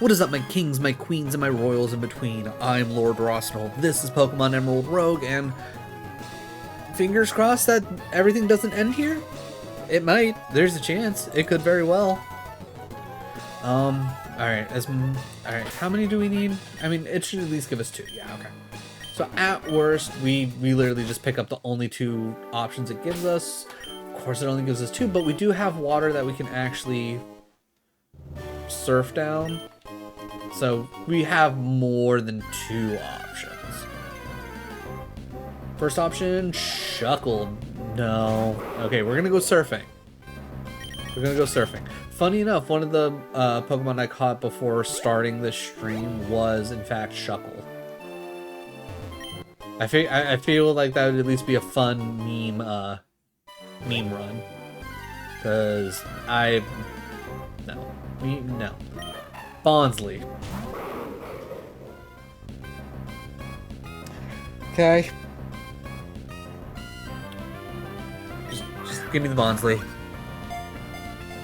What is up, my kings, my queens, and my royals in between? I'm Lord Rosnell. This is Pokemon Emerald Rogue, and fingers crossed that everything doesn't end here. It might. There's a chance. It could very well. Alright, alright, how many do we need? I mean, it should at least give us 2. Yeah, okay. So at worst, we literally just pick up the only 2 options it gives us. Of course, it only gives us 2, but we do have water that we can actually surf down. So we have more than 2 options. First option, Shuckle. No. Okay, we're gonna go surfing. We're gonna go surfing. Funny enough, one of the Pokemon I caught before starting this stream was, in fact, Shuckle. I feel like that would at least be a fun meme run. Because no. Bonsly. Okay. Just give me the Bonsly.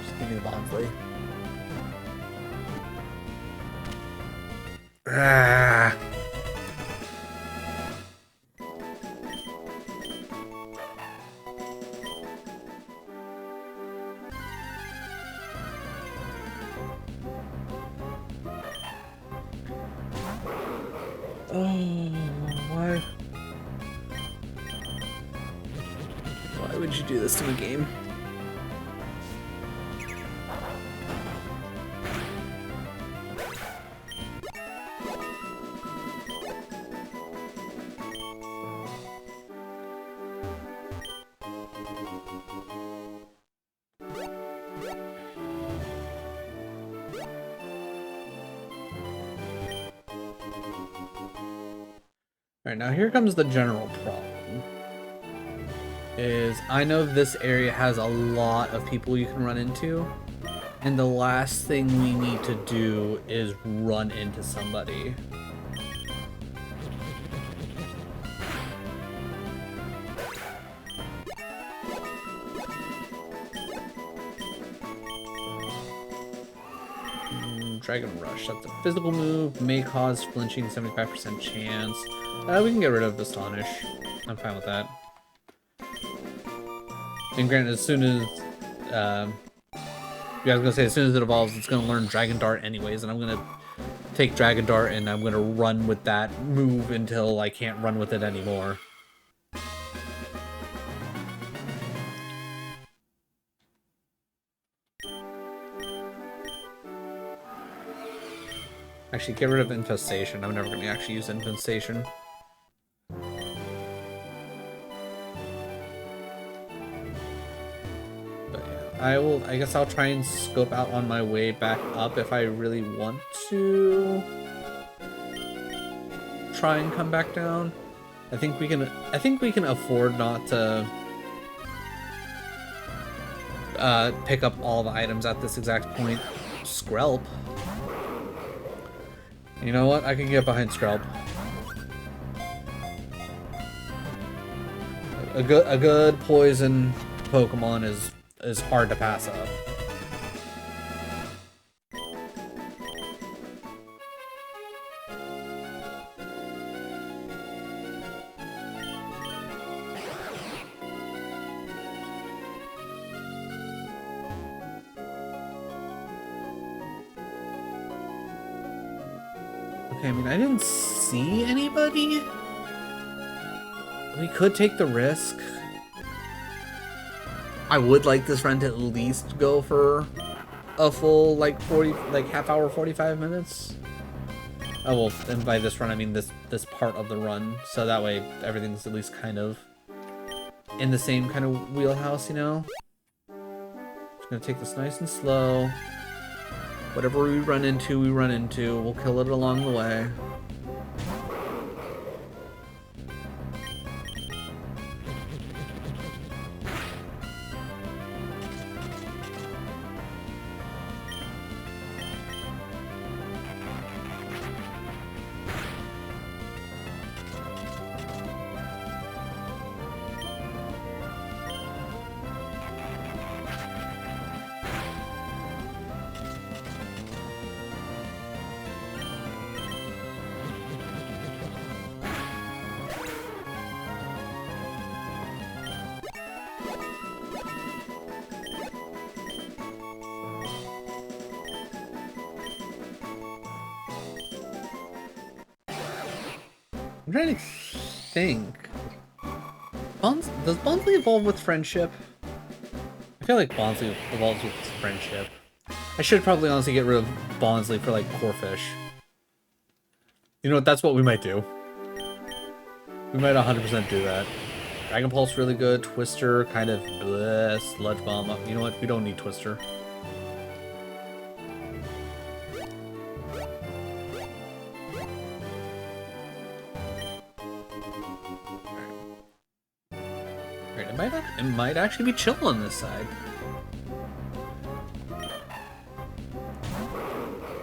Just give me the Bonsly. Ah. Oh, why? Why would you do this to me, game? Alright, now here comes the general problem. Is I know this area has a lot of people you can run into, and the last thing we need to do is run into somebody. Dragon Rush, that's a physical move, may cause flinching, 75% chance. We can get rid of Astonish. I'm fine with that. And granted, as soon as, yeah, I was gonna say, as soon as it evolves, it's gonna learn Dragon Dart anyways, and I'm gonna take Dragon Dart and I'm gonna run with that move until I can't run with it anymore. Actually, get rid of Infestation. I'm never going to actually use Infestation. But yeah, I guess I'll try and scope out on my way back up if I really want to try and come back down. I think we can afford not to pick up all the items at this exact point. Skrelp. You know what? I can get behind Skrelp. A good poison Pokemon is hard to pass up. Okay, I mean, I didn't see anybody. We could take the risk. I would like this run to at least go for a full, like, half hour, 45 minutes. Oh, well, and by this run, I mean this part of the run. So that way, everything's at least kind of in the same kind of wheelhouse, you know? Just gonna take this nice and slow. Whatever we run into, we run into. We'll kill it along the way. I'm trying to think. Does Bonsley evolve with friendship? I feel like Bonsley evolves with friendship. I should probably honestly get rid of Bonsley for like Corphish. You know what? That's what we might do. We might 100% do that. Dragon Pulse really good. Twister kind of bleh. Sludge Bomb. You know what? We don't need Twister. Alright, it might actually be chill on this side.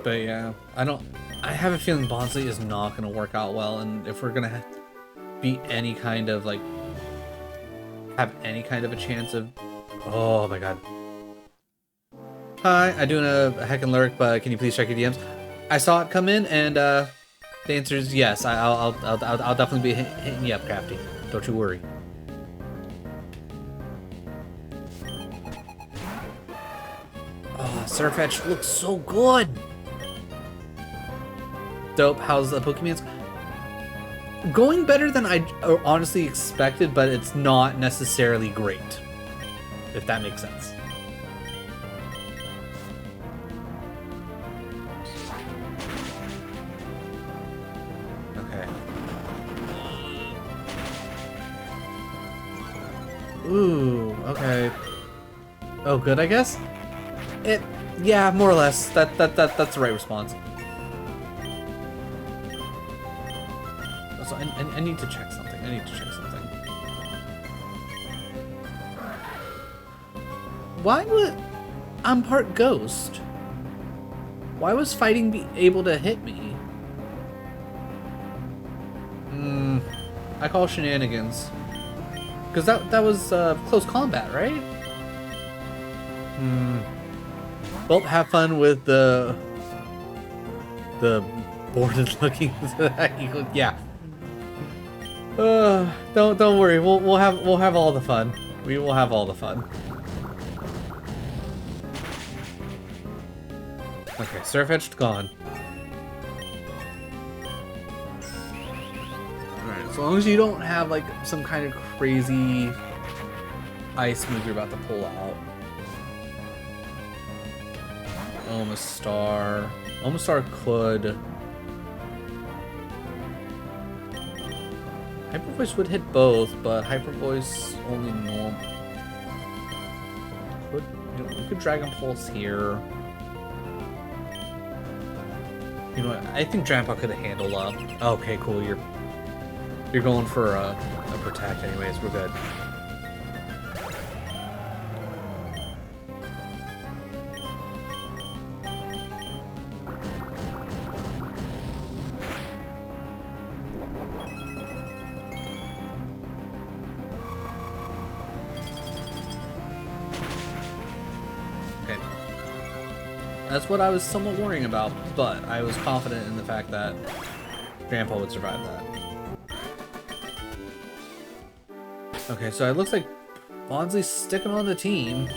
But yeah, I have a feeling Bonsley is not gonna work out well, and if we're gonna be any kind of like have any kind of a chance of, oh my god. Hi, I'm doing a heckin' lurk, but can you please check your DMs? I saw it come in, and the answer is yes. I'll definitely be hitting you up, Crafty. Don't you worry. Oh, Surfetch looks so good. Dope. How's the Pokemon? Going better than I honestly expected, but it's not necessarily great. If that makes sense. Okay. Ooh, okay. Oh, good, I guess? Yeah, more or less. That's the right response. So I need to check something. Why would... I'm part ghost. Why was fighting be able to hit me? I call shenanigans. Because that was close combat, right? Well, have fun with the boarded looking. Yeah. Don't worry. We'll have all the fun. We will have all the fun. Okay, Surfetch's gone. Alright, as long as you don't have like some kind of crazy ice move you're about to pull out. Omastar. Omastar could. Hyper Voice would hit both, but Hyper Voice only normal. We could Dragon Pulse here. You know what? I think Drampa could have handled up. Okay, cool. You're going for a protect anyways. We're good. That's what I was somewhat worrying about, but I was confident in the fact that Grandpa would survive that. Okay, so it looks like Bonsley's sticking on the team.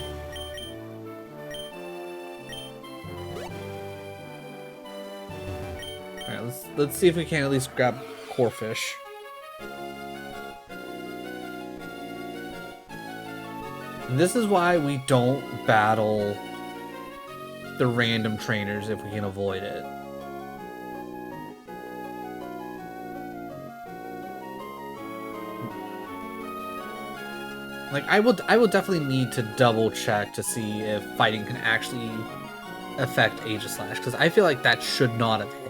Alright, let's see if we can at least grab Corphish. This is why we don't battle the random trainers if we can avoid it. Like I will definitely need to double check to see if fighting can actually affect Aegislash, because I feel like that should not have hit.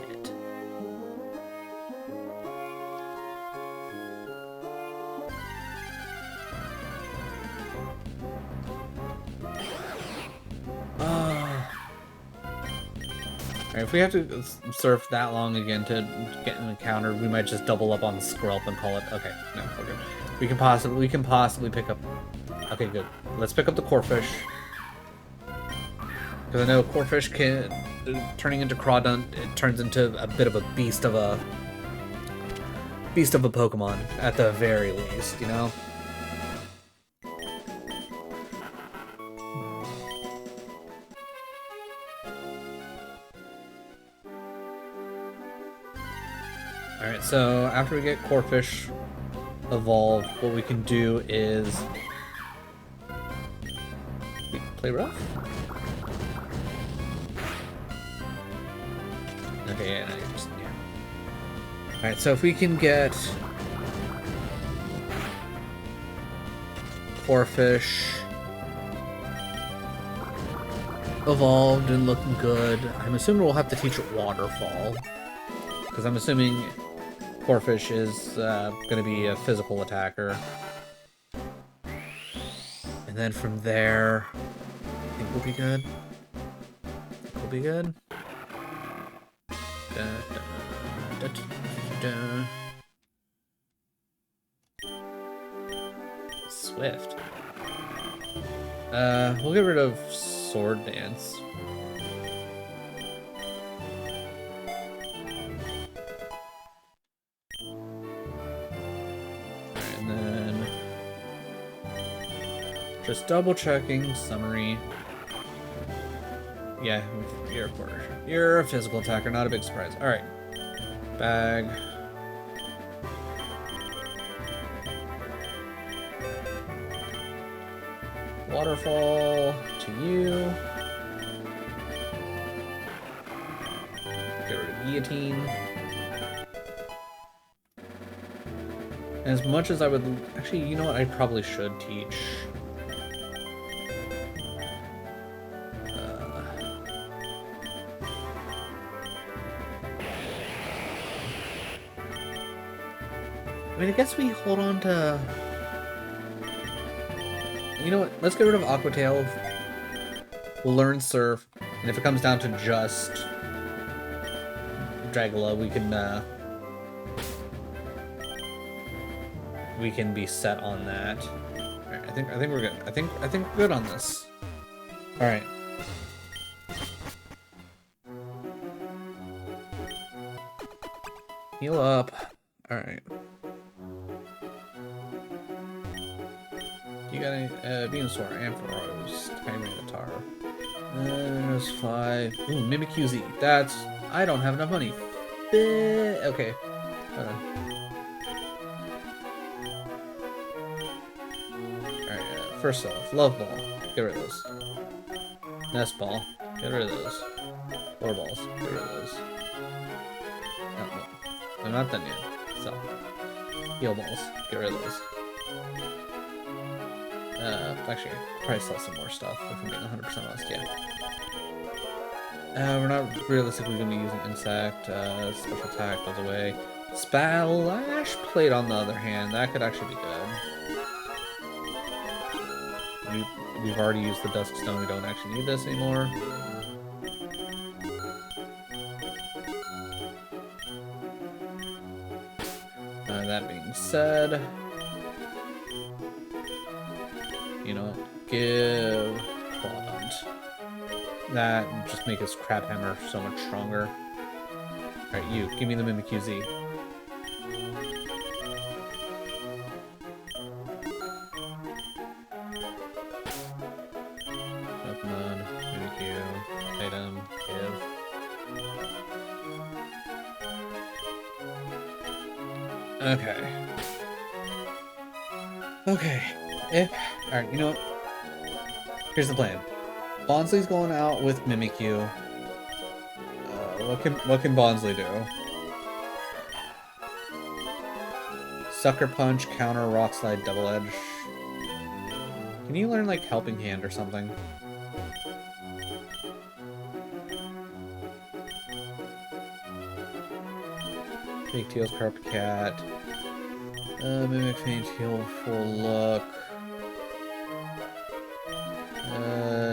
If we have to surf that long again to get an encounter, we might just double up on the Squirrel and call it. Okay, no, we're good. We can possibly pick up. Okay, good. Let's pick up the Corphish, because I know Corphish can turning into Crawdont. It turns into a bit of a beast of a Pokemon at the very least, you know. Alright, so after we get Corefish evolved, what we can do is we can play rough. Okay, yeah, no, you're just yeah. Alright, so if we can get Corefish evolved and looking good, I'm assuming we'll have to teach it Waterfall. Because I'm assuming Corefish is going to be a physical attacker. And then from there, I think we'll be good. We'll be good. Swift. We'll get rid of Sword Dance. And then just double checking summary. Yeah, you're a quarter. You're a physical attacker, not a big surprise. Alright. Bag. Waterfall to you. Get rid of Guillotine. As much as I would... Actually, you know what? I probably should teach. I mean, I guess we hold on to... You know what? Let's get rid of Aquatail. We'll learn Surf. And if it comes down to just Dragula, we can be set on that. Alright, I think we're good. I think we're good on this. Alright. Heal up. Alright. You got any Venusaur, Ampharos, Tyranitar. There's 5. Ooh, Mimikyu-Z. That's... I don't have enough money. Okay. Hold on. Alright, first off, Love Ball. Get rid of those. Nest Ball. Get rid of those. War Balls. Get rid of those. No. They're not done yet. So. Heal Balls. Get rid of those. Actually, probably sell some more stuff if I'm getting 100% honest, yeah. We're not realistically going to be using Insect, Special Attack goes away. Splash Plate, on the other hand, that could actually be good. We've already used the Dusk Stone, we don't actually need this anymore. That being said... You know what? Give Clawhunt. That and just make his Crab Hammer so much stronger. Alright, you. Give me the Mimikyu-Z. Pokemon, Mimikyu, item, give. Okay. Okay. Alright, you know what? Here's the plan. Bonsly's going out with Mimikyu. What can Bonsly do? Sucker Punch, Counter, Rock Slide, Double Edge. Can you learn, like, Helping Hand or something? Fake Tails, Carpet Cat. Mimic Faint Heal, Full Look.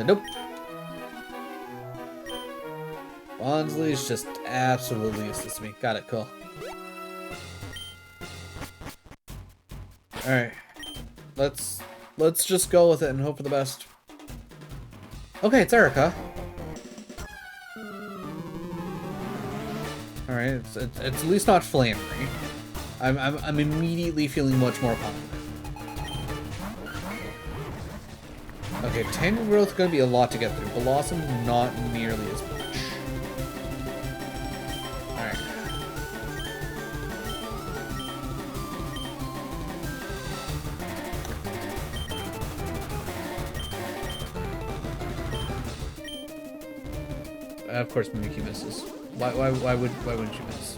Nope. Bonsly's just absolutely useless to me. Got it, cool. Alright. Let's just go with it and hope for the best. Okay, it's Erica. Alright, it's at least not Flannery. I'm immediately feeling much more confident. Okay, Tangle Growth is going to be a lot to get through. Blossom, not nearly as much. Alright. of course Mimikyu misses. Why wouldn't you miss?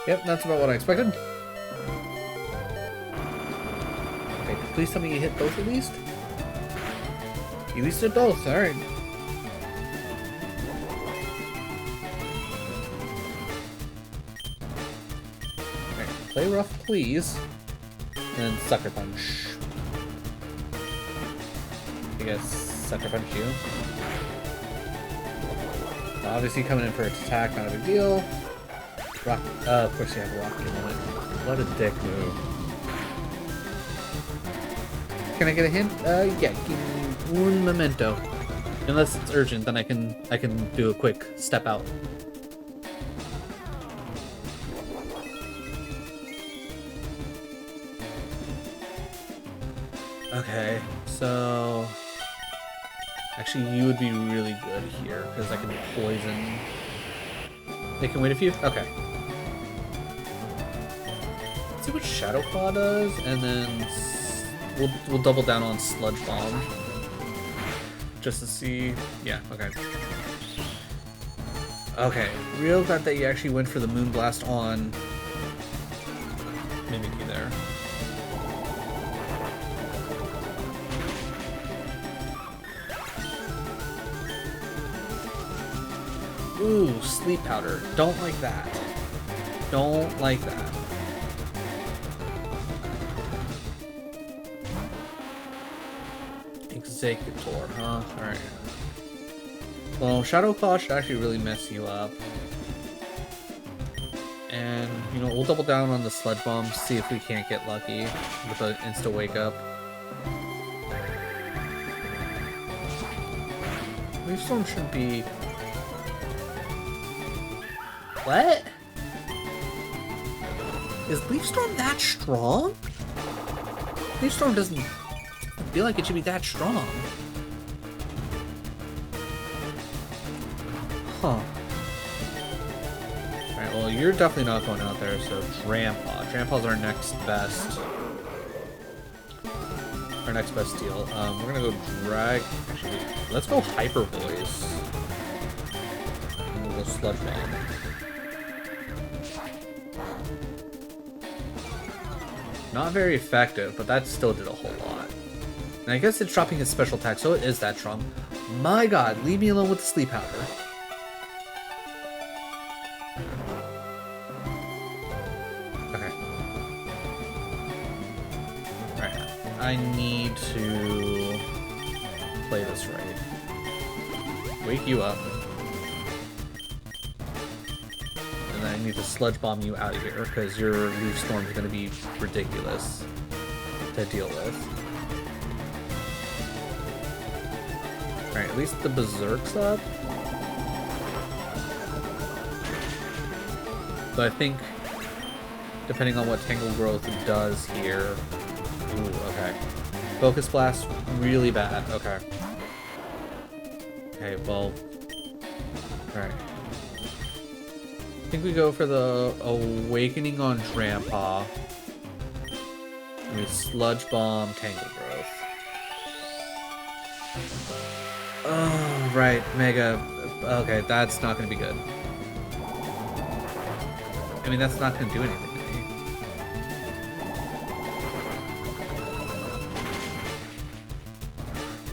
Yep, that's about what I expected. Okay, please tell me you hit both at least. You at least did both, alright. Alright, play rough, please. And then Sucker Punch. I guess Sucker Punch you. Obviously coming in for its attack, not a big deal. Rock, of course you have a rocket on it. What a dick move. Can I get a hint? Yeah, give me un momento. Unless it's urgent, then I can do a quick step out. Okay, so actually you would be really good here because I can poison. They can wait a few? Okay. Let's see what Shadow Claw does, and then we'll double down on Sludge Bomb. Just to see... Yeah, okay. Okay, real glad that you actually went for the Moonblast on Mimikyu there. Ooh, Sleep Powder. Don't like that. Don't like that. Executor, huh? Alright. Well, Shadow Claw should actually really mess you up. And, you know, we'll double down on the Sludge Bomb, see if we can't get lucky with an Insta Wake Up. Leaf Storm should be... What? Is Leaf Storm that strong? Leaf Storm doesn't feel like it should be that strong. Huh. Alright, well, you're definitely not going out there, so Drampaw. Drampaw's our next best. Our next best deal. We're gonna go drag... Actually, let's go Hyper Voice. And we'll go Sludge Bomb. Not very effective, but that still did a whole lot. And I guess it's dropping his special attack, so it is that strong. My god, leave me alone with the Sleep Powder. Okay. Alright, I need to play this right. Wake you up. And I need to Sludge Bomb you out of here, because your Leaf Storm is going to be ridiculous to deal with. Alright, at least the Berserk's up. So I think, depending on what Tangle Growth does here... Ooh, okay. Focus Blast, really bad. Okay. Okay, well... Alright. I think we go for the Awakening on Drampaw. We Sludge Bomb Tangle Growth. Oh, right, Mega. Okay, that's not going to be good. I mean, that's not going to do anything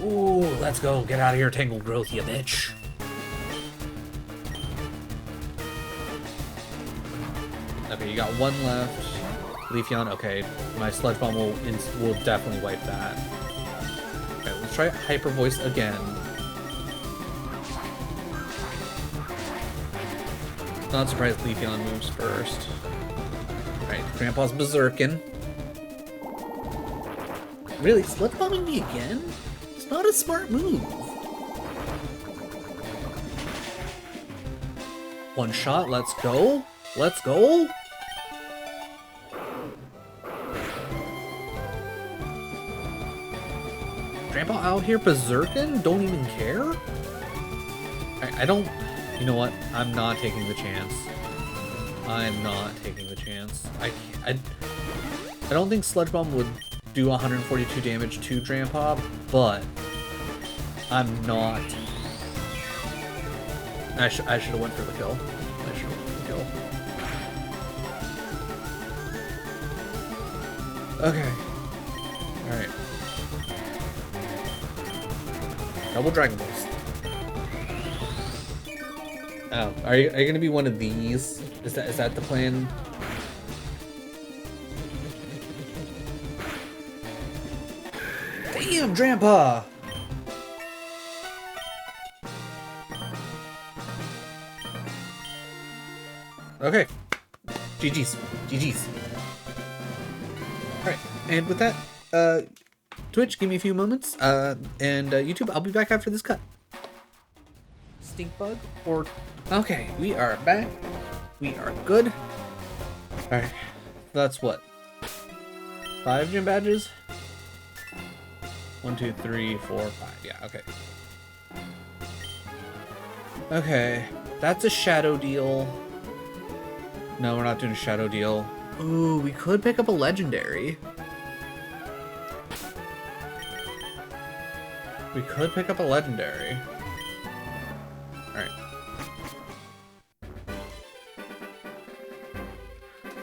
to me. Ooh, let's go. Get out of here, Tangle Growth, you bitch. Okay, you got one left. Leafeon, okay. My Sludge Bomb will definitely wipe that. Okay, let's try Hyper Voice again. Not surprised Leafeon moves first. Alright, Grandpa's Berserkin. Really? Sludge Bombing me again? It's not a smart move. One shot, let's go. Let's go. Grandpa out here berserking? Don't even care? I don't... You know what? I'm not taking the chance. I'm not taking the chance. I can't... I don't think Sludge Bomb would do 142 damage to Grandpa, but I'm not. I should have went for the kill. I should have went for the kill. Okay. Alright. Double Dragon Boost. Oh, are you gonna be one of these? Is that the plan? Damn, Grandpa! Okay. GG's. GG's. Alright, and with that, Twitch, give me a few moments, and YouTube, I'll be back after this cut. Stink bug, or... Okay, we are back. We are good. Alright, that's what? 5 gym badges? 1, 2, 3, 4, 5. Yeah, okay. Okay, that's a shadow deal. No, we're not doing a shadow deal. Ooh, we could pick up a legendary. We could pick up a legendary. Alright.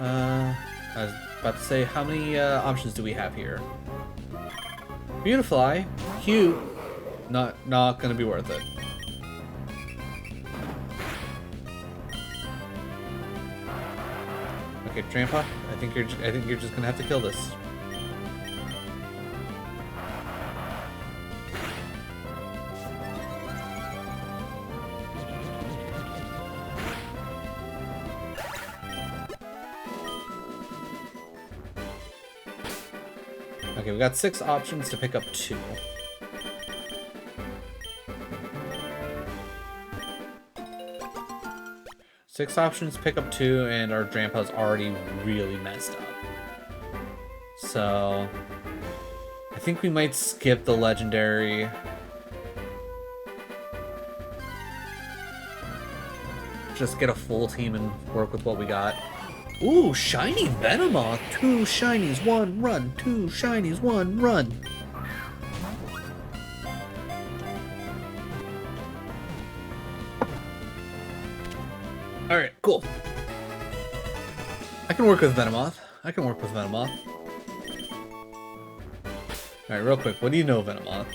I was about to say, how many options do we have here? Beautifly, cute, not gonna be worth it. Okay, Grandpa, I think you're just gonna have to kill this. Okay, we got 6 options to pick up 2. Six options, pick up 2, and our Grandpa's already really messed up. So, I think we might skip the legendary. Just get a full team and work with what we got. Ooh, shiny Venomoth! 2 shinies, 1 run! 2 shinies, 1 run! Alright, cool. I can work with Venomoth. Alright, real quick, what do you know, Venomoth?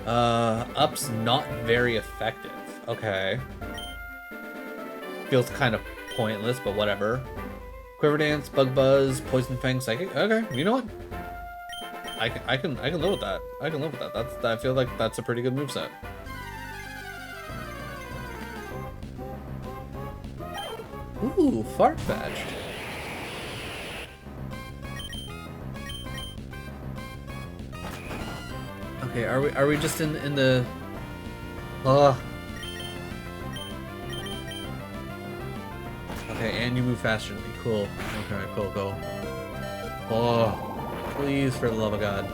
Up's not very effective. Okay. Feels kind of pointless, but whatever. Quiver Dance, Bug Buzz, Poison Fang, Psychic. Okay, you know what? I can live with that. I can live with that. I feel like that's a pretty good moveset. Ooh, Farfetch'd. Okay, are we just in the Okay, and you move faster than me. Cool. Okay, cool, go. Oh, please, for the love of God.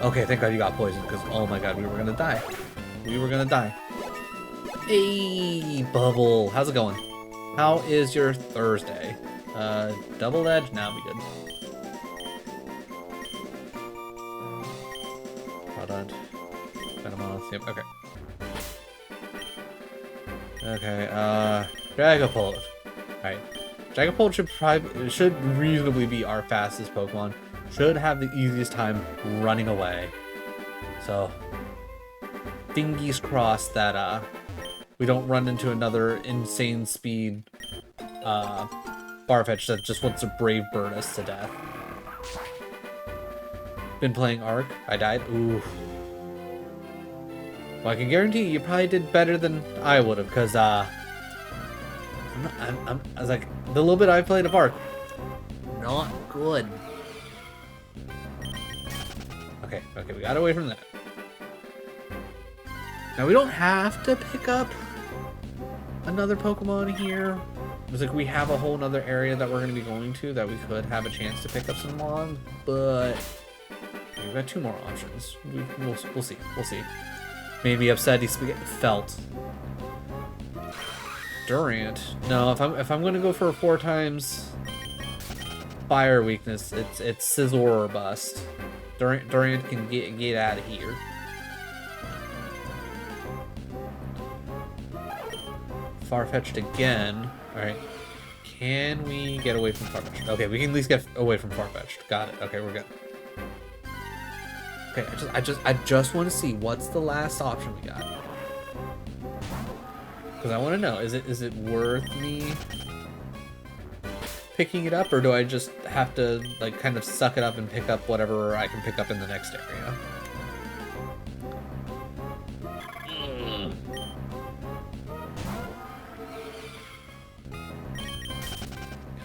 Okay, thank God you got poisoned, because oh my God, we were gonna die. We were gonna die. Hey, Bubble, how's it going? How is your Thursday? Double edge? Nah, we good. Product. Venomoth, yep, okay. Okay, Dragapult. Alright. Dragapult should reasonably be our fastest Pokemon. Should have the easiest time running away. So, fingers crossed that, we don't run into another insane speed, Farfetch'd that just wants to brave bird us to death. Been playing Arc. I died. Ooh. Well, I can guarantee you probably did better than I would have, because, I was like, the little bit I played of Arc, not good. Okay, we got away from that. Now, we don't have to pick up another Pokemon here. It's like we have a whole nother area that we're going to be going to that we could have a chance to pick up some Mon, but we've got 2 more options. We'll see. Maybe upset he felt. Durant. No, if I'm gonna go for a 4 times fire weakness, it's Sizzle or Bust. Durant can get out of here. Farfetch'd again. Alright. Can we get away from Farfetch'd? Okay, we can at least get away from Farfetch'd. Got it. Okay, we're good. Okay, I just want to see what's the last option we got. Because I want to know, is it worth me picking it up, or do I just have to like kind of suck it up and pick up whatever I can pick up in the next area?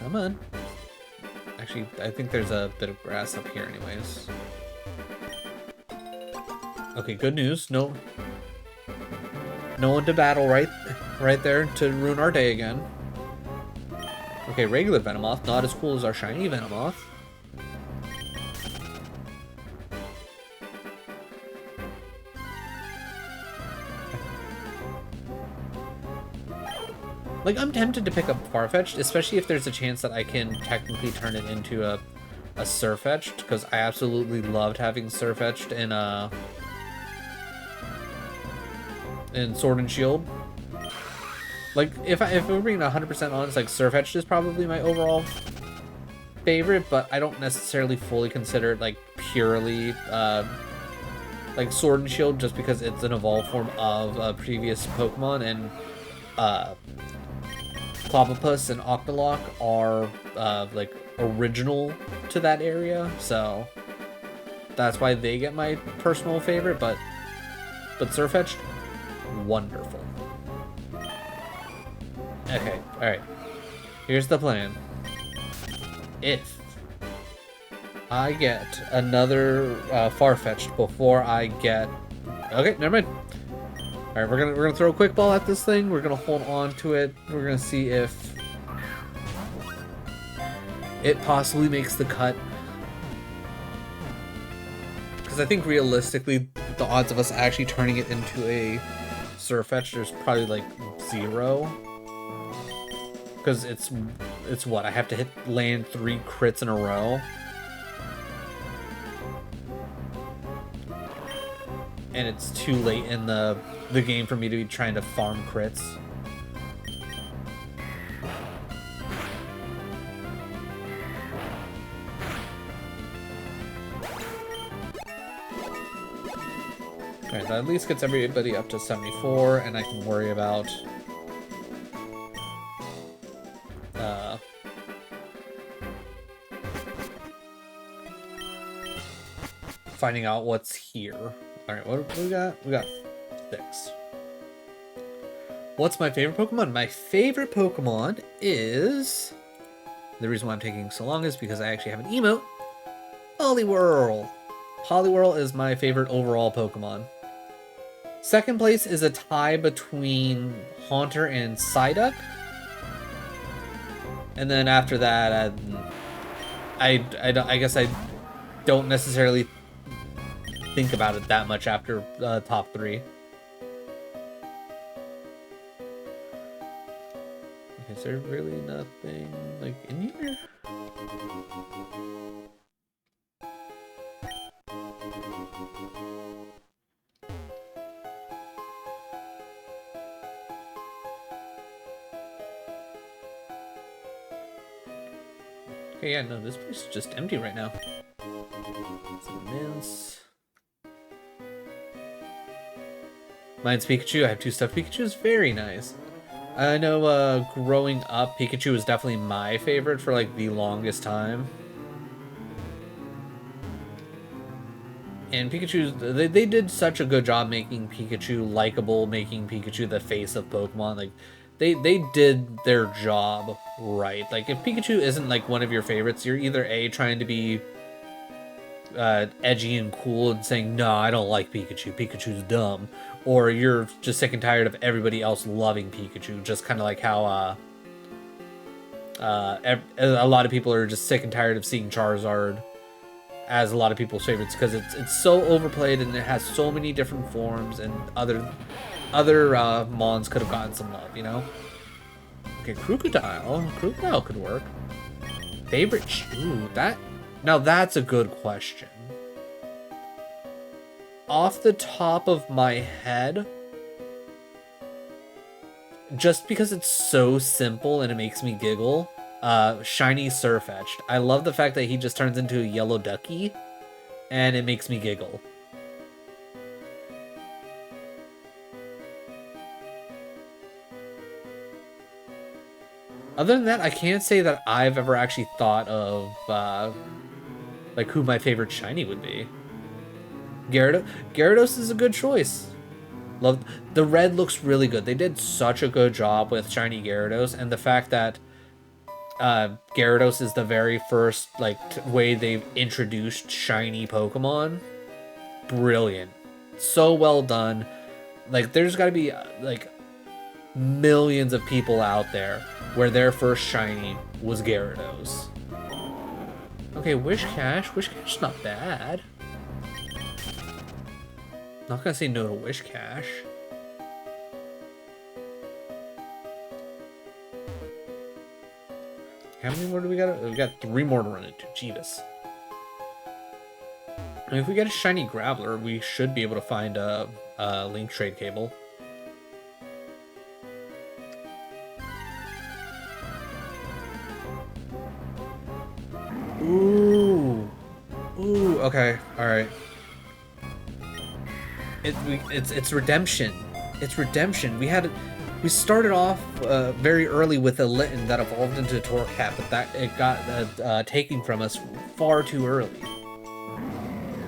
Come on. Actually, I think there's a bit of grass up here anyways. Okay, good news. No one to battle right there to ruin our day again. Okay, regular Venomoth, not as cool as our shiny Venomoth. Like, I'm tempted to pick up Farfetch'd, especially if there's a chance that I can technically turn it into a Surfetch'd, because I absolutely loved having Surfetch'd in Sword and Shield. Like, if we're being 100% honest, like, Surfetch'd is probably my overall favorite, but I don't necessarily fully consider it, like, purely, like, Sword and Shield, just because it's an evolved form of a previous Pokemon, and, Clobbopus and Octolock are, like, original to that area, so that's why they get my personal favorite, but Surfetch'd, wonderful. Okay, alright. Here's the plan. If I get another Farfetch'd before I get... Okay, never mind. Alright, we're gonna throw a quick ball at this thing. We're gonna hold on to it. We're gonna see if it possibly makes the cut. Because I think realistically, the odds of us actually turning it into a Surfetch'd is probably like 0. Because it's what? I have to land 3 crits in a row. And it's too late in the game for me to be trying to farm crits. Alright, that at least gets everybody up to 74, and I can worry about finding out what's here. Alright, what do we got? We got 6. What's my favorite Pokemon? My favorite Pokemon is... The reason why I'm taking so long is because I actually have an emote. Poliwhirl! Poliwhirl is my favorite overall Pokemon. Second place is a tie between Haunter and Psyduck. And then after that, I guess I don't necessarily think about it that much after top 3. Okay, is there really nothing like in here? Okay, yeah, no, this place is just empty right now. Some mints. Mine's Pikachu. I have 2 stuffed Pikachus. Very nice. I know growing up, Pikachu was definitely my favorite for like the longest time. And Pikachu, they did such a good job making Pikachu likable, making Pikachu the face of Pokemon. Like, they did their job right. Like, if Pikachu isn't like one of your favorites, you're either A, trying to be edgy and cool and saying, no, I don't like Pikachu, Pikachu's dumb, or you're just sick and tired of everybody else loving Pikachu, just kind of like how a lot of people are just sick and tired of seeing Charizard as a lot of people's favorites because it's so overplayed and it has so many different forms, and other Mons could have gotten some love, you know? Okay, Crocodile. Crocodile could work. Favorite shoe? Now that's a good question. Off the top of my head, just because it's so simple and it makes me giggle, Shiny Surfetched. I love the fact that he just turns into a yellow ducky, and it makes me giggle. Other than that, I can't say that I've ever actually thought of, like, who my favorite shiny would be. Gyarados is a good choice. Love the red looks really good. They did such a good job with shiny Gyarados, and the fact that Gyarados is the very first way they've introduced shiny Pokemon. Brilliant. So well done. Like, there's got to be like millions of people out there where their first shiny was Gyarados. Okay, Wish Cash. Wish Cash is not bad. Not gonna say no to Wish Cash. How many more do we got? We got 3 more to run into. Jeebus. And if we get a shiny Graveler, we should be able to find a Link trade cable. Ooh. Ooh. Okay. All right. It's redemption. It's redemption. We started off very early with a Litten that evolved into a Torcat, but it got taken from us far too early.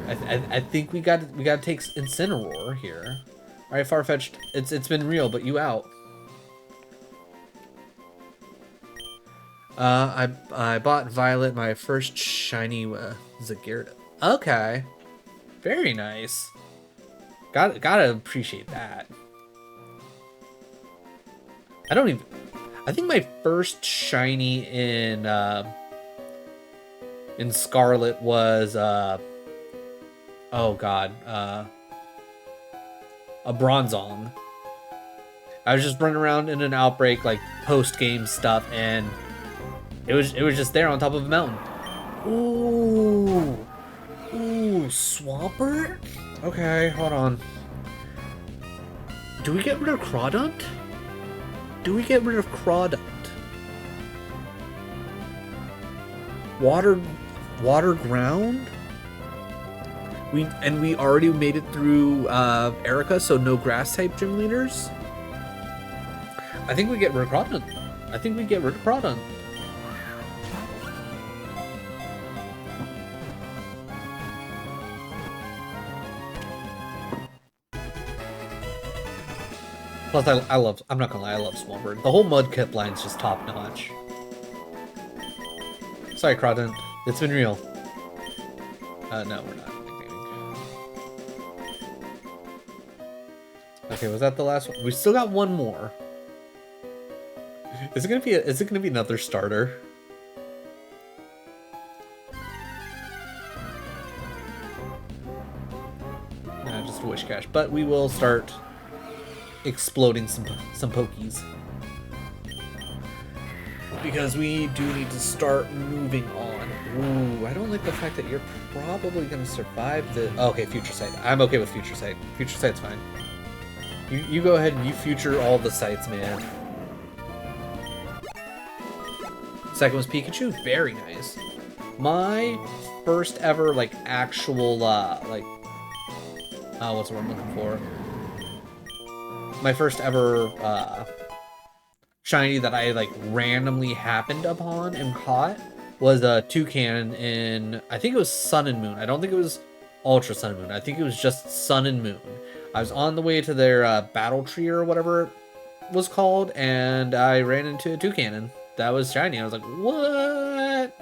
I think we got to take Incineroar here. All right, Farfetch'd. It's been real, but you out. I bought Violet my first shiny Gyarados. Okay, very nice. Gotta appreciate that. I think my first shiny in Scarlet was oh god, a Bronzong. I was just running around in an outbreak, like post-game stuff, and it was just there on top of a mountain. Ooh, Swampert. Okay, hold on. Do we get rid of Crawdont? Do we get rid of Crawdont? Water ground? We already made it through Erica, so no grass type gym leaders. I think we get rid of Crawdont. I think we get rid of Crawdont. Plus, I'm not gonna lie, I love Swampert. The whole Mudkip line's just top notch. Sorry, Crawdont. It's been real. No, we're not. Okay, was that the last one? We still got one more. Is it gonna be another starter? Nah, just a Wish Cash. But we will start exploding some Pokies. Because we do need to start moving on. Ooh, I don't like the fact that you're probably gonna survive the... Oh, okay, Future Sight. I'm okay with Future Sight. Future Sight's fine. You go ahead and you future all the sights, man. Second was Pikachu. Very nice. My first ever, like, actual, what's the word I'm looking for? My first ever, shiny that I, like, randomly happened upon and caught was a Toucan in, I think it was Sun and Moon. I don't think it was Ultra Sun and Moon. I think it was just Sun and Moon. I was on the way to their battle tree or whatever it was called, and I ran into a Toucan. That was shiny. I was like, what?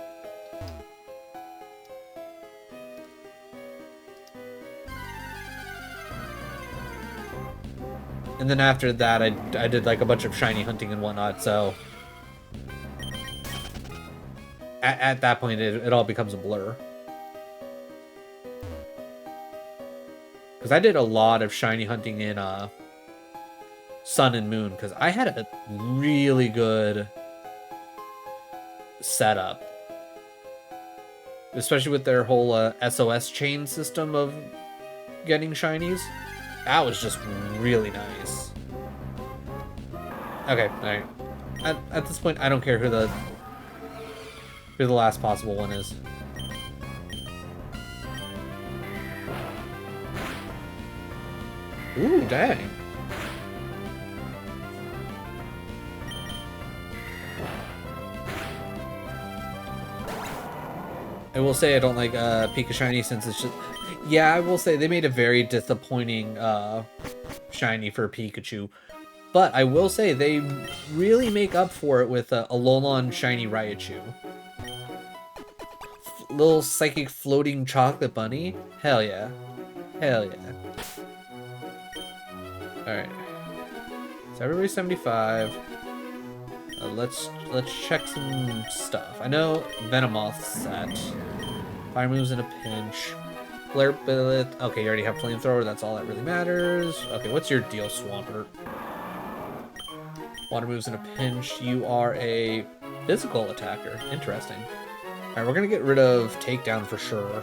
And then after that, I did like a bunch of shiny hunting and whatnot, so at that point, it all becomes a blur. Because I did a lot of shiny hunting in Sun and Moon, because I had a really good setup. Especially with their whole SOS chain system of getting shinies. That was just really nice. Okay, alright. At this point, I don't care who the last possible one is. Ooh, dang. I will say I don't like Pika Shiny since it's just... Yeah, I will say they made a very disappointing Shiny for Pikachu. But I will say they really make up for it with a Alolan Shiny Raichu. Little psychic floating chocolate bunny? Hell yeah. Hell yeah. Alright. So everybody's 75. Let's check some stuff. I know Venomoth's set. Fire moves in a pinch. Flare billet. Okay, you already have flamethrower. That's all that really matters. Okay, what's your deal, Swampert? Water moves in a pinch. You are a physical attacker. Interesting. Alright, we're gonna get rid of takedown for sure.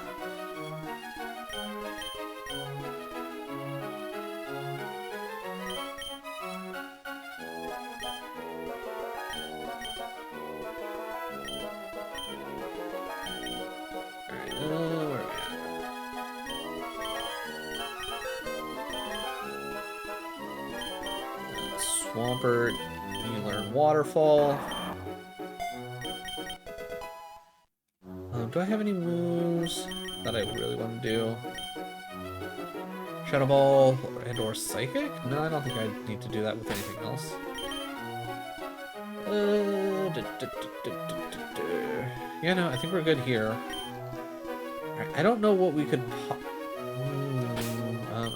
Swampert, you learn Waterfall. Do I have any moves that I really want to do? Shadow Ball and or Psychic? No, I don't think I need to do that with anything else. Yeah, no, I think we're good here. Right, I don't know what we could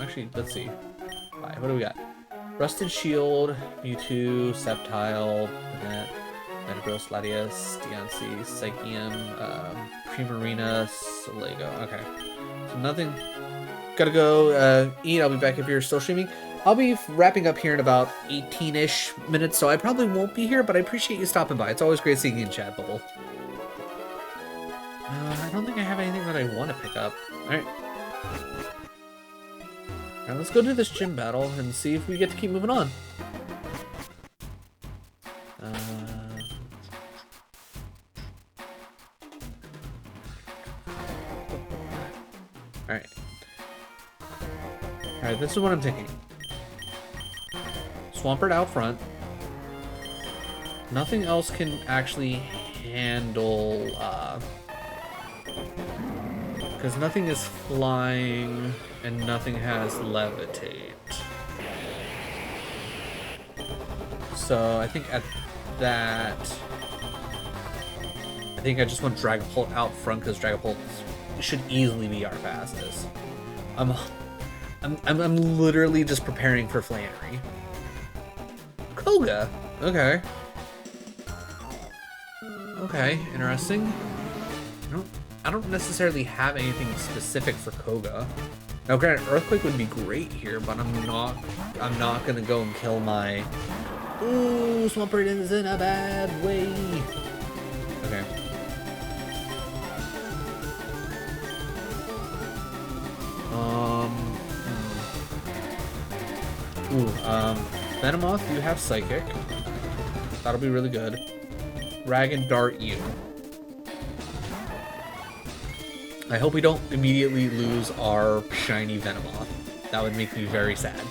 actually, let's see. Right, what do we got? Rusted Shield, Mewtwo, Sceptile, Banette, Metagross, Latias, Deontay, Psychium, Primarina, Lego. Okay. So nothing. Gotta go eat. I'll be back if you're still streaming. I'll be wrapping up here in about 18-ish minutes, so I probably won't be here, but I appreciate you stopping by. It's always great seeing you in chat, Bubble. I don't think I have anything that I want to pick up. Alright. Now let's go do this gym battle and see if we get to keep moving on. Alright. Alright, this is what I'm thinking. Swampert out front. Nothing else can actually handle, because nothing is flying and nothing has levitate. So I think at that, I think I just want Dragapult out front because Dragapult should easily be our fastest. I'm literally just preparing for Flannery. Koga. Okay. Okay, interesting. I don't necessarily have anything specific for Koga. Now, granted, Earthquake would be great here, but I'm not gonna go and kill my. Ooh, Swampert is in a bad way. Okay. Venomoth, you have Psychic. That'll be really good. Rag and Dart you. I hope we don't immediately lose our shiny Venomoth. That would make me very sad.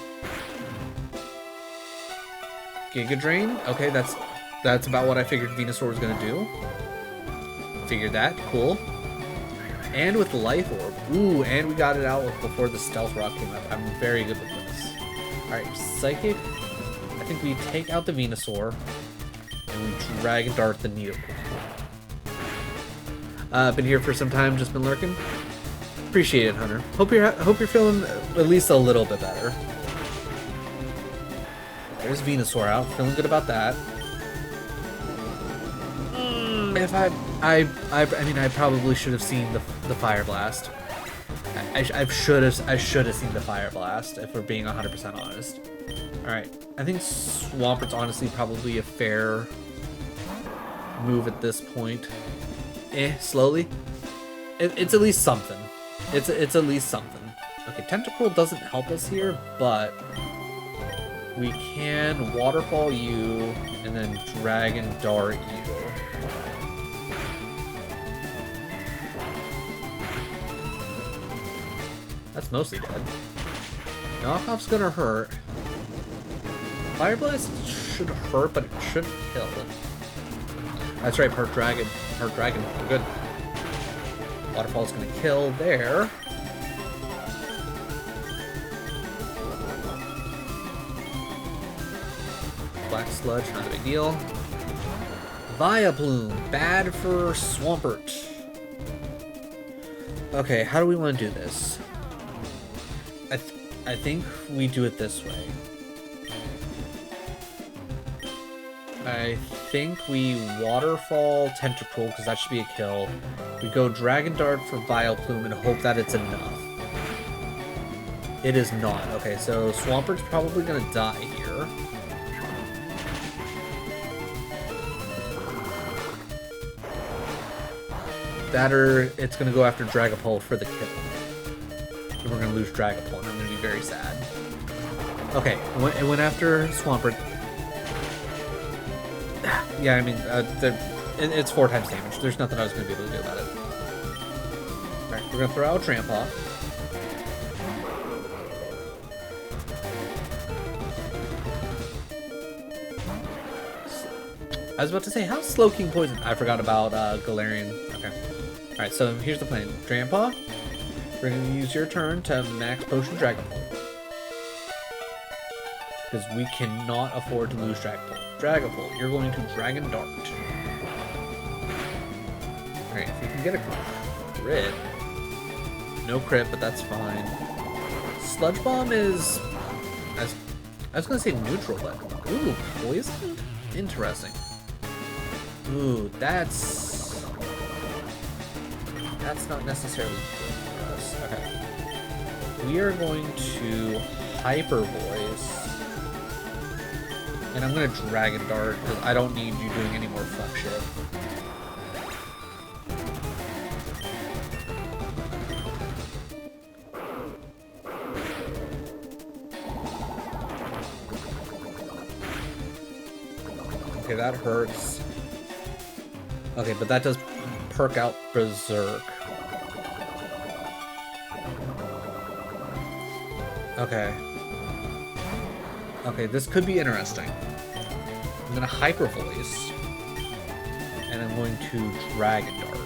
Giga Drain? Okay, that's about what I figured Venusaur was gonna do. Figured that, cool. And with the Life Orb. Ooh, and we got it out before the Stealth Rock came up. I'm very good with this. Alright, Psychic. I think we take out the Venusaur. And we Drag and Dart the Nidoqueen. Been here for some time, just been lurking. Appreciate it, Hunter. Hope you're feeling at least a little bit better. There's Venusaur out, feeling good about that. If I mean, I probably should have seen the Fire Blast. I should have seen the Fire Blast, if we're being 100% honest. All Alright, I think Swampert's honestly probably a fair move at this point. Slowly. It's at least something. It's at least something. Okay, Tentacruel doesn't help us here, but we can Waterfall you and then Dragon Dart you. That's mostly dead. Knockoff's gonna hurt. Fire Blast should hurt, but it shouldn't kill. That's right, Part Dragon. Part Dragon, we're good. Waterfall's gonna kill there. Black Sludge, not a big deal. Vileplume, bad for Swampert. Okay, how do we want to do this? I think we do it this way. I think we Waterfall Tentacruel, because that should be a kill. We go Dragon Dart for Vileplume and hope that it's enough. It is not. Okay, so Swampert's probably going to die here. That or it's going to go after Dragapult for the kill. And we're going to lose Dragapult, and I'm going to be very sad. Okay, it went after Swampert. Yeah, I mean, it's 4 times damage. There's nothing I was going to be able to do about it. Alright, we're going to throw out Trampa. I was about to say, how's Slowking poison? I forgot about Galarian. Okay. Alright, so here's the plan. Trampa, we're going to use your turn to max potion Dragapult. Because we cannot afford to lose Dragapult. Dragapult, you're going to Dragon Dart. Alright, if you can get a crit. No crit, but that's fine. Sludge Bomb is... I was going to say neutral, but... Ooh, poison? Interesting. Ooh, that's not necessarily good for us. Okay. We are going to Hyper Voice. And I'm gonna Dragon Dart, because I don't need you doing any more fuck shit. Okay, that hurts. Okay, but that does perk out Berserk. Okay. Okay, this could be interesting. I'm gonna Hyper Voice, and I'm going to Dragon Dart.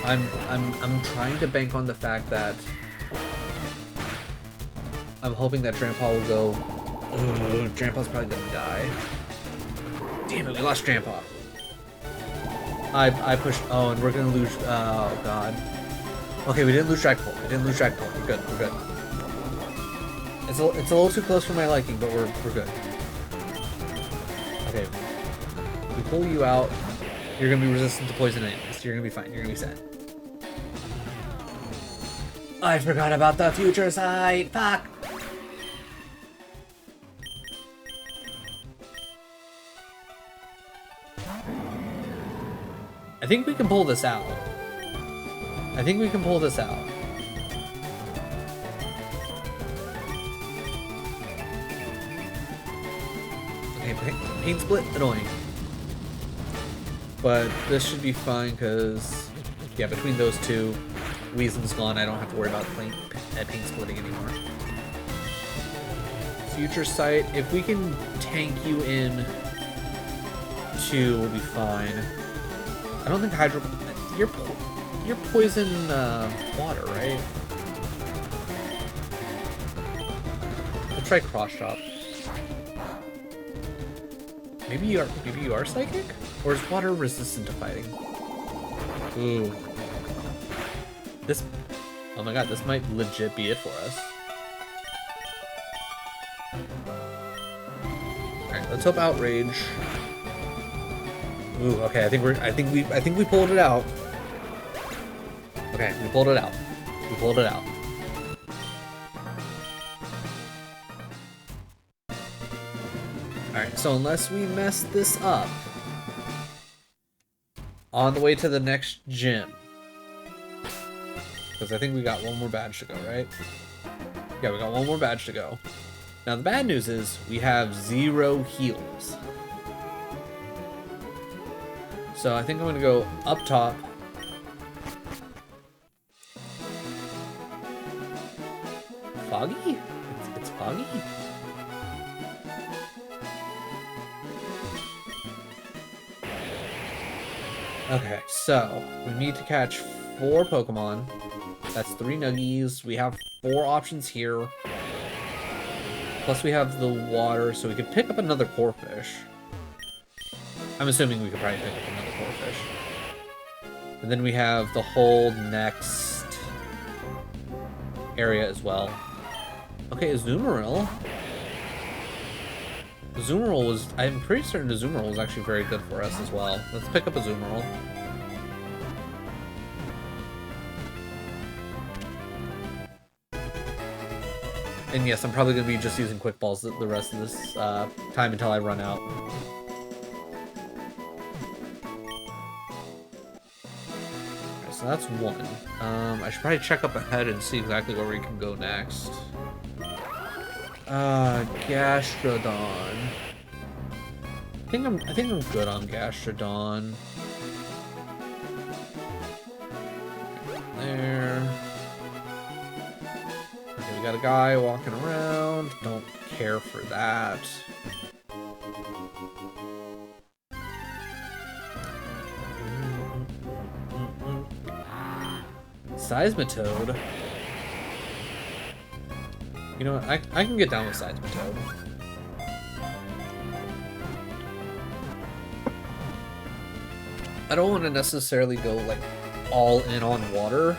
I'm trying to bank on the fact that I'm hoping that Trampa will go. Oh, Trampa's probably gonna die. Damn it, we lost Trampa. I pushed. Oh, and we're gonna lose. Oh god. Okay, we didn't lose Dragapult. We didn't lose Dragapult. We're good. We're good. It's a little too close for my liking, but we're good. Okay. We pull you out. You're gonna be resistant to poison anyways. You're gonna be fine. You're gonna be sad. I forgot about the future sight. Fuck. I think we can pull this out. I think we can pull this out. Okay, Pain Split, annoying. But this should be fine because, yeah, between those two, Weazen's gone. I don't have to worry about pain splitting anymore. Future Sight, if we can tank you in 2, we'll be fine. I don't think Hydro... You're poison water, right? We'll try Cross Chop. Maybe you are psychic? Or is water resistant to fighting? Ooh. This... Oh my god, this might legit be it for us. Alright, let's hope Outrage. Ooh, okay, I think we pulled it out. Okay, we pulled it out. We pulled it out. So unless we mess this up on the way to the next gym, because I think we got one more badge to go, right? Yeah, we got one more badge to go. Now the bad news is we have 0 heals. So I think I'm gonna go up top. Foggy? It's foggy? Okay, so we need to catch 4 Pokemon. That's 3 Nuggies. We have 4 options here. Plus we have the water, so we could pick up another Corphish. I'm assuming we could probably pick up another Corphish. And then we have the whole next area as well. Okay, Azumarill. Azumarill was... I'm pretty certain Azumarill was actually very good for us as well. Let's pick up Azumarill. And yes, I'm probably going to be just using Quick Balls the rest of this time until I run out. Okay, so that's 1. I should probably check up ahead and see exactly where we can go next. Gastrodon. I think I'm good on Gastrodon. There. Okay, we got a guy walking around. Don't care for that. Seismitoad. You know what? I can get down with Seismitoad. I don't want to necessarily go like all in on water,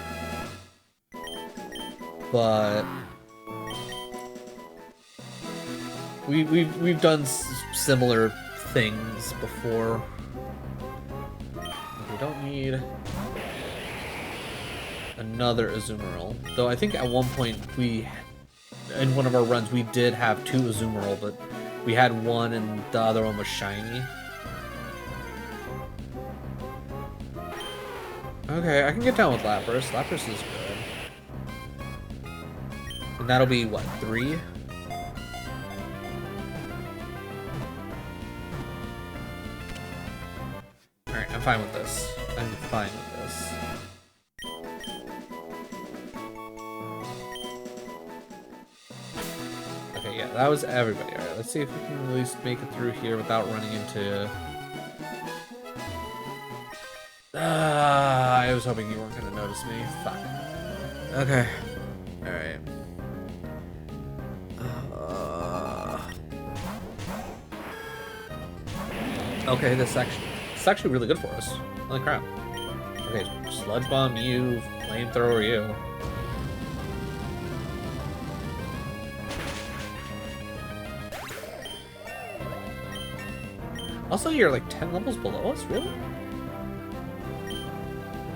but we've done similar things before. We don't need another Azumarill, though. I think at one point in one of our runs, we did have 2 Azumarill, but we had one and the other one was shiny. Okay, I can get down with Lapras. Lapras is good. And that'll be, what, 3? Alright, I'm fine with this. I'm fine with this. Okay, yeah, that was everybody. Alright, let's see if we can at least make it through here without running into... I was hoping you weren't going to notice me. Fuck. Okay. Alright. Okay, this is actually really good for us. Holy crap. Okay, Sludge Bomb you, Flamethrower you. Also, you're like 10 levels below us, really?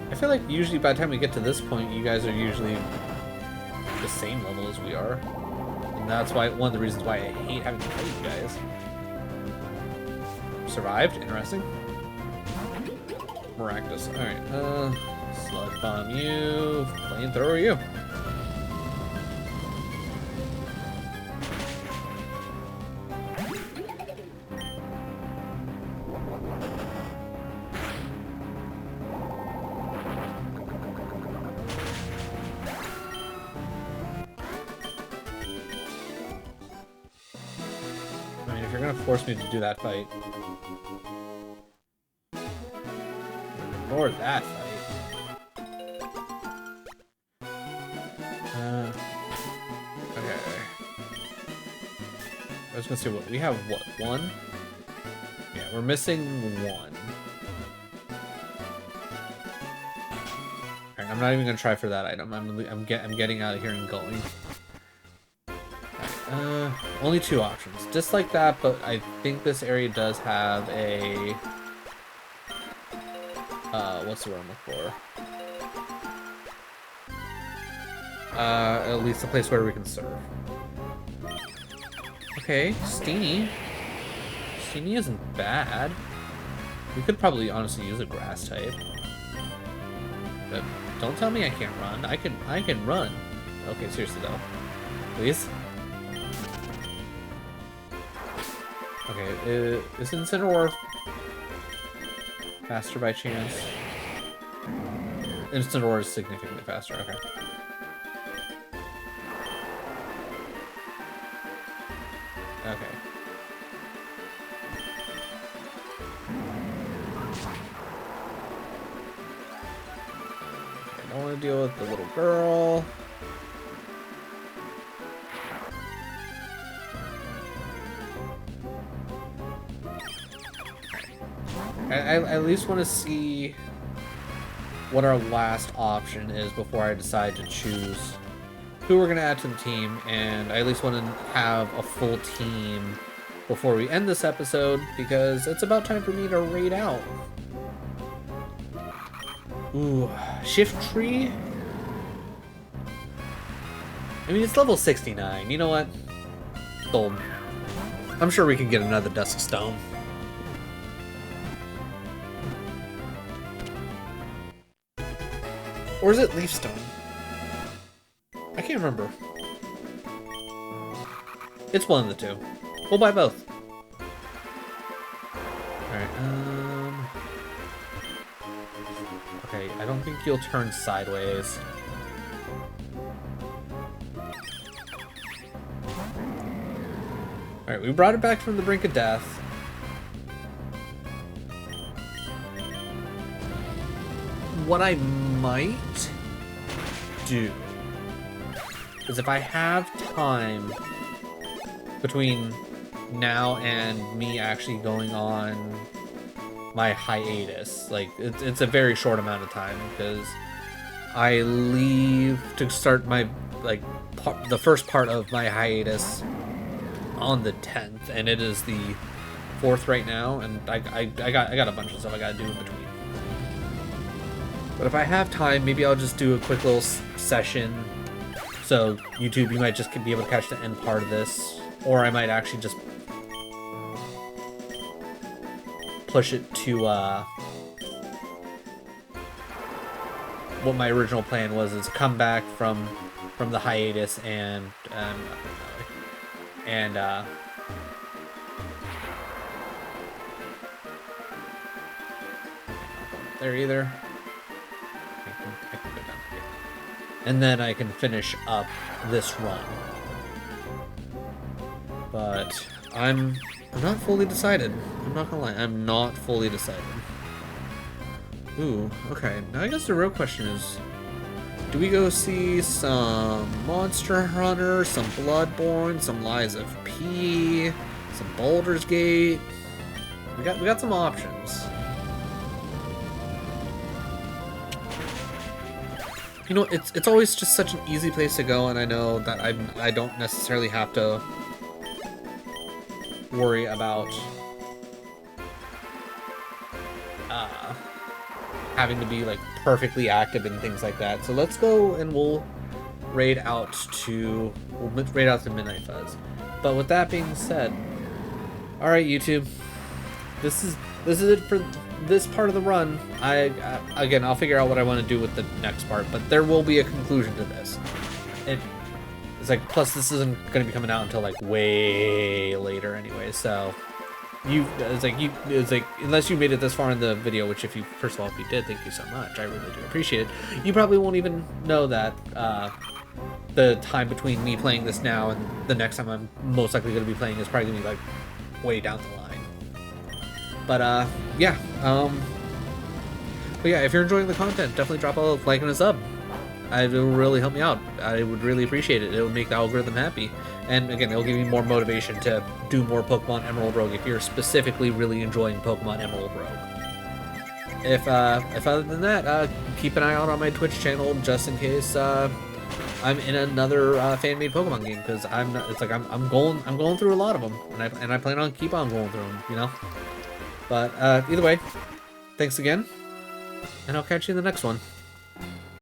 I feel like usually by the time we get to this point, you guys are usually the same level as we are. And that's why one of the reasons why I hate having to fight you guys. Survived? Interesting. Miraculous. Alright, Sludge Bomb you, Flamethrower you. Force me to do that fight. Ignore that fight. Okay. I was gonna say, what we have, what, 1? Yeah, we're missing 1. Alright, I'm not even gonna try for that item. I'm getting out of here and going. Only 2 options. Dislike that, but I think this area does have a... what's the word I'm looking for? At least a place where we can serve. Okay, Steenie. Teeny isn't bad. We could probably honestly use a grass type. But don't tell me I can't run. I can run. Okay, seriously though. Please? Okay, is Incineroar faster by chance? Incineroar is significantly faster, okay. Okay. I don't want to deal with the little girl. I at least want to see what our last option is before I decide to choose who we're going to add to the team, and I at least want to have a full team before we end this episode, because it's about time for me to raid out. Ooh, Shift Tree? I mean, it's level 69. You know what? Gold. I'm sure we can get another Dusk Stone. Or is it Leaf Stone? I can't remember. It's one of the two. We'll buy both. Alright, okay, I don't think you'll turn sideways. Alright, we brought it back from the brink of death. What I might do is, if I have time between now and me actually going on my hiatus, like it's a very short amount of time, because I leave to start my the first part of my hiatus on the 10th, and it is the 4th right now, and I got a bunch of stuff I gotta do in between. But if I have time, maybe I'll just do a quick little session. So YouTube, you might just be able to catch the end part of this, or I might actually just push it to what my original plan was, is come back from the hiatus and there either. I can go down here. And then I can finish up this run. But I'm not fully decided. I'm not gonna lie, I'm not fully decided. Ooh, okay. Now I guess the real question is, do we go see some Monster Hunter, some Bloodborne, some Lies of P, some Baldur's Gate? We got some options. You know, it's always just such an easy place to go, and I know that I don't necessarily have to worry about having to be like perfectly active and things like that. So let's go and we'll raid out to Midnight Fuzz. But with that being said, all right, YouTube, this is it for this part of the run. Again, I'll figure out what I want to do with the next part, but there will be a conclusion to this. It's like, plus this isn't going to be coming out until like way later anyway, so it's like unless you made it this far in the video, which if you, first of all, if you did, thank you so much, I really do appreciate it. You probably won't even know that the time between me playing this now and the next time I'm most likely going to be playing is probably going to be like way down the line. But yeah, but yeah, if you're enjoying the content, definitely drop a like and a sub. It will really help me out. I would really appreciate it. It would make the algorithm happy. And again, it'll give me more motivation to do more Pokemon Emerald Rogue if you're specifically really enjoying Pokemon Emerald Rogue. If other than that, keep an eye out on my Twitch channel just in case I'm in another fan-made Pokemon game, because I'm going through a lot of them, and I plan on keep on going through them, you know. But either way, thanks again, and I'll catch you in the next one.